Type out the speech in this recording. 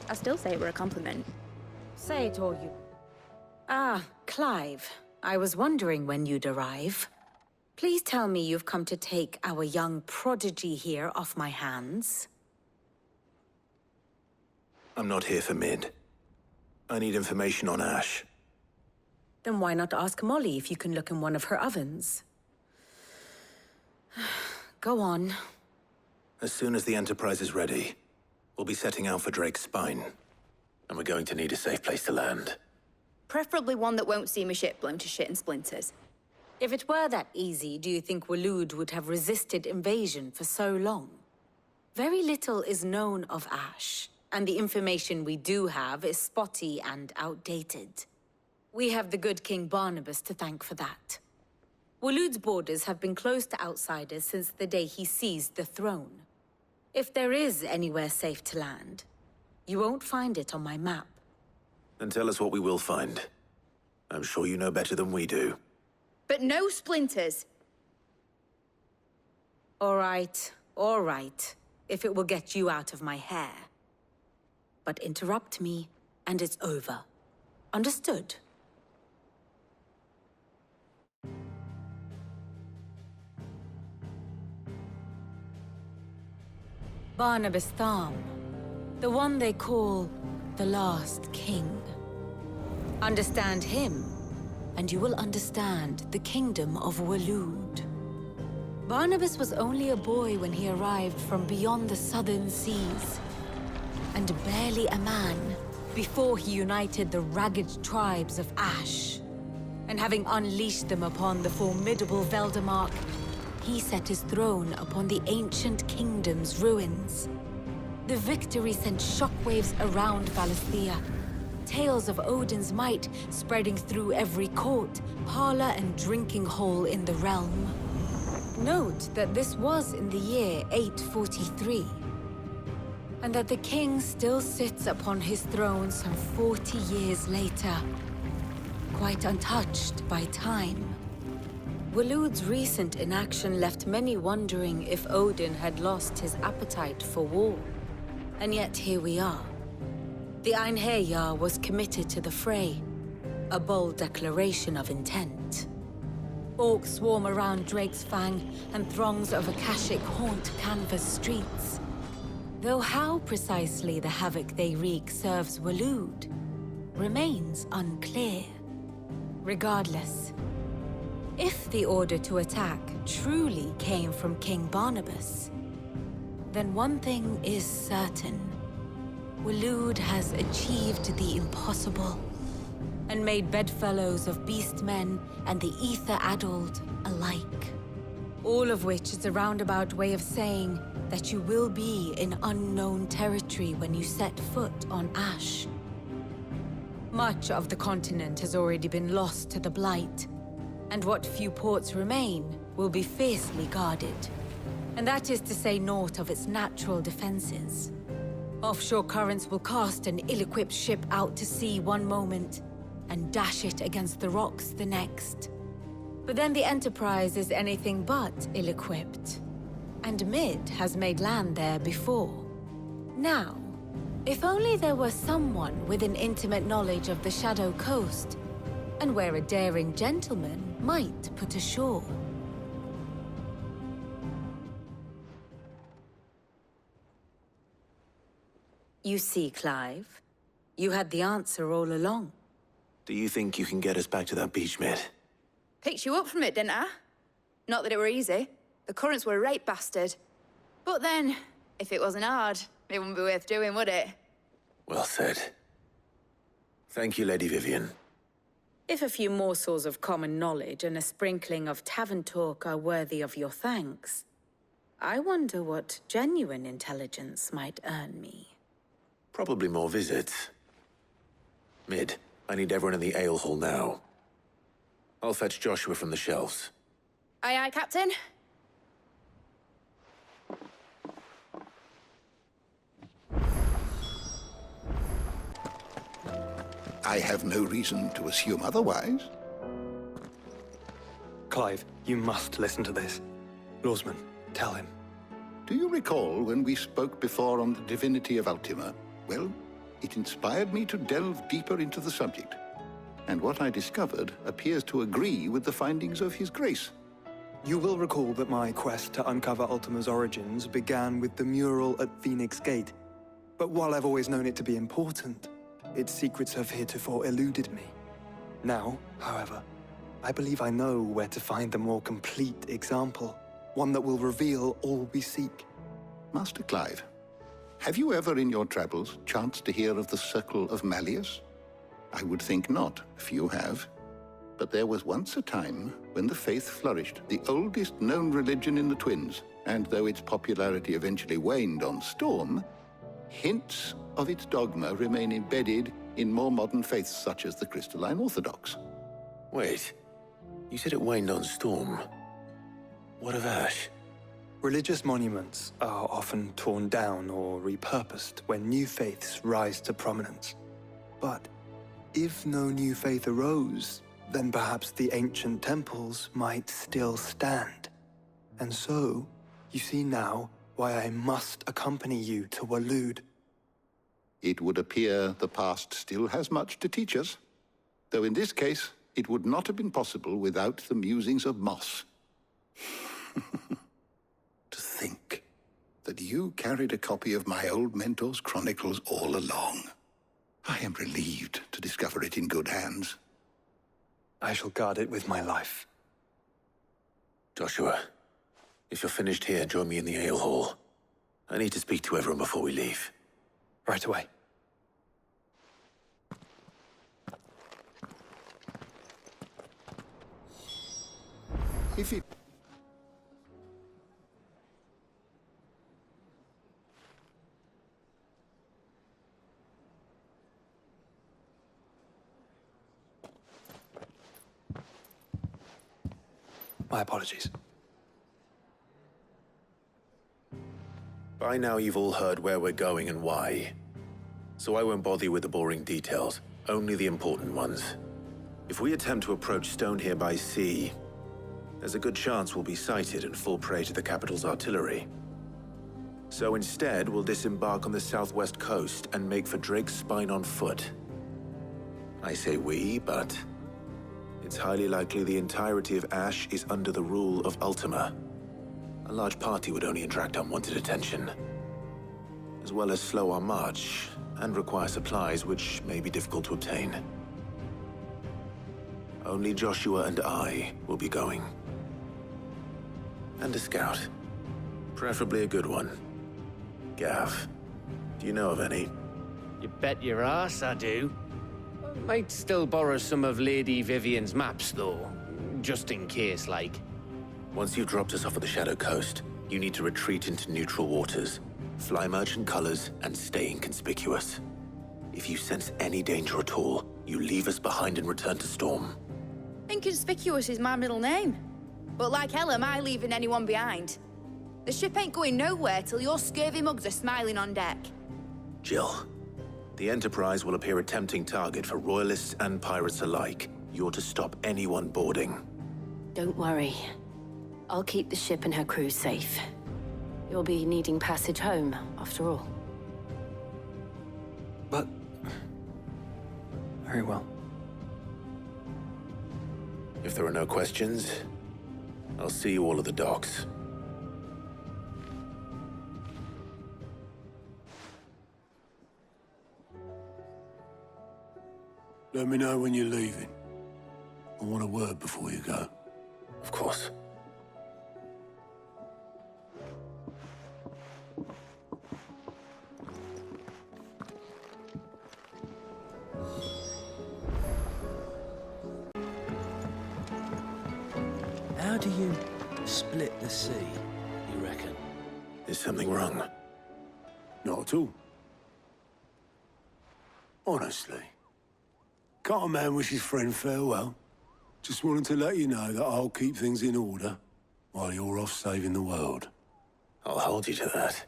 I still say it were a compliment. Say it all you... Ah, Clive. I was wondering when you'd arrive. Please tell me you've come to take our young prodigy here off my hands. I'm not here for Mid. I need information on Ash. Then why not ask Molly if you can look in one of her ovens? Go on. As soon as the Enterprise is ready, we'll be setting out for Drake's Spine. And we're going to need a safe place to land. Preferably one that won't see my ship blown to shit and splinters. If it were that easy, do you think Waloed would have resisted invasion for so long? Very little is known of Ash, and the information we do have is spotty and outdated. We have the good King Barnabas to thank for that. Waloed's borders have been closed to outsiders since the day he seized the throne. If there is anywhere safe to land, you won't find it on my map. Then tell us what we will find. I'm sure you know better than we do. But no splinters! All right, if it will get you out of my hair. But interrupt me, and it's over. Understood? Barnabas Tham, the one they call the Last King. Understand him, and you will understand the kingdom of Waloed. Barnabas was only a boy when he arrived from beyond the southern seas, and barely a man before he united the ragged tribes of Ash. And having unleashed them upon the formidable Veldamark, he set his throne upon the ancient kingdom's ruins. The victory sent shockwaves around Valisthea, tales of Odin's might spreading through every court, parlor, and drinking hole in the realm. Note that this was in the year 843, and that the king still sits upon his throne some 40 years later, quite untouched by time. Waloed's recent inaction left many wondering if Odin had lost his appetite for war. And yet here we are. The Einherjar was committed to the fray, a bold declaration of intent. Orcs swarm around Drake's Fang, and throngs of Akashic haunt Canvas streets. Though how precisely the havoc they wreak serves Waloed remains unclear. Regardless, if the order to attack truly came from King Barnabas, then one thing is certain. Waloed has achieved the impossible, and made bedfellows of beastmen and the ether-addled alike. All of which is a roundabout way of saying that you will be in unknown territory when you set foot on Ash. Much of the continent has already been lost to the Blight, and what few ports remain will be fiercely guarded. And that is to say naught of its natural defenses. Offshore currents will cast an ill-equipped ship out to sea one moment, and dash it against the rocks the next. But then the Enterprise is anything but ill-equipped. And Mid has made land there before. Now, if only there were someone with an intimate knowledge of the Shadow Coast, and where a daring gentleman might put ashore. You see, Clive, you had the answer all along. Do you think you can get us back to that beach, Mid? Picked you up from it, didn't I? Not that it were easy. The currents were a right bastard. But then, if it wasn't hard, it wouldn't be worth doing, would it? Well said. Thank you, Lady Vivian. If a few morsels of common knowledge and a sprinkling of tavern talk are worthy of your thanks, I wonder what genuine intelligence might earn me. Probably more visits. Mid, I need everyone in the ale hall now. I'll fetch Joshua from the shelves. Aye, aye, Captain. I have no reason to assume otherwise. Clive, you must listen to this. Lawsman, tell him. Do you recall when we spoke before on the divinity of Ultima? Well, It inspired me to delve deeper into the subject, and what I discovered appears to agree with the findings of His Grace. You will recall that my quest to uncover Ultima's origins began with the mural at Phoenix Gate. But while I've always known it to be important, its secrets have heretofore eluded me. Now, however, I believe I know where to find the more complete example, one that will reveal all we seek. Master Clive, have you ever in your travels chanced to hear of the Circle of Malleus? I would think not, if you have. But there was once a time when the faith flourished, the oldest known religion in the Twins, and though its popularity eventually waned on Storm, hints of its dogma remain embedded in more modern faiths such as the Crystalline Orthodox. Wait, you said it waned on Storm. What of Ash? Religious monuments are often torn down or repurposed when new faiths rise to prominence. But if no new faith arose, then perhaps the ancient temples might still stand. And so, you see now why I must accompany you to Waloed. It would appear the past still has much to teach us, though in this case, it would not have been possible without the musings of Moss. To think that you carried a copy of my old mentor's chronicles all along. I am relieved to discover it in good hands. I shall guard it with my life. Joshua, if you're finished here, join me in the ale hall. I need to speak to everyone before we leave. Right away. If it... My apologies. By now you've all heard where we're going and why. So I won't bother you with the boring details, only the important ones. If we attempt to approach Stonehere by sea, there's a good chance we'll be sighted and fall prey to the capital's artillery. So instead, we'll disembark on the southwest coast and make for Drake's Spine on foot. I say we, but it's highly likely the entirety of Ash is under the rule of Ultima. A large party would only attract unwanted attention, as well as slow our march and require supplies which may be difficult to obtain. Only Joshua and I will be going. And a scout. Preferably a good one. Gav, do you know of any? You bet your ass I do. Might still borrow some of Lady Vivian's maps, though. Just in case, like. Once you've dropped us off at the Shadow Coast, you need to retreat into neutral waters, fly merchant colors, and stay inconspicuous. If you sense any danger at all, you leave us behind and return to Storm. Inconspicuous is my middle name. But like hell am I leaving anyone behind. The ship ain't going nowhere till your scurvy mugs are smiling on deck. Jill, the Enterprise will appear a tempting target for royalists and pirates alike. You're to stop anyone boarding. Don't worry. I'll keep the ship and her crew safe. You'll be needing passage home, after all. But... very well. If there are no questions, I'll see you all at the docks. Let me know when you're leaving. I want a word before you go. Of course. How do you split the sea, you reckon? Is something wrong? Not at all. Honestly. Can't a man wish his friend farewell? Just wanted to let you know that I'll keep things in order while you're off saving the world. I'll hold you to that.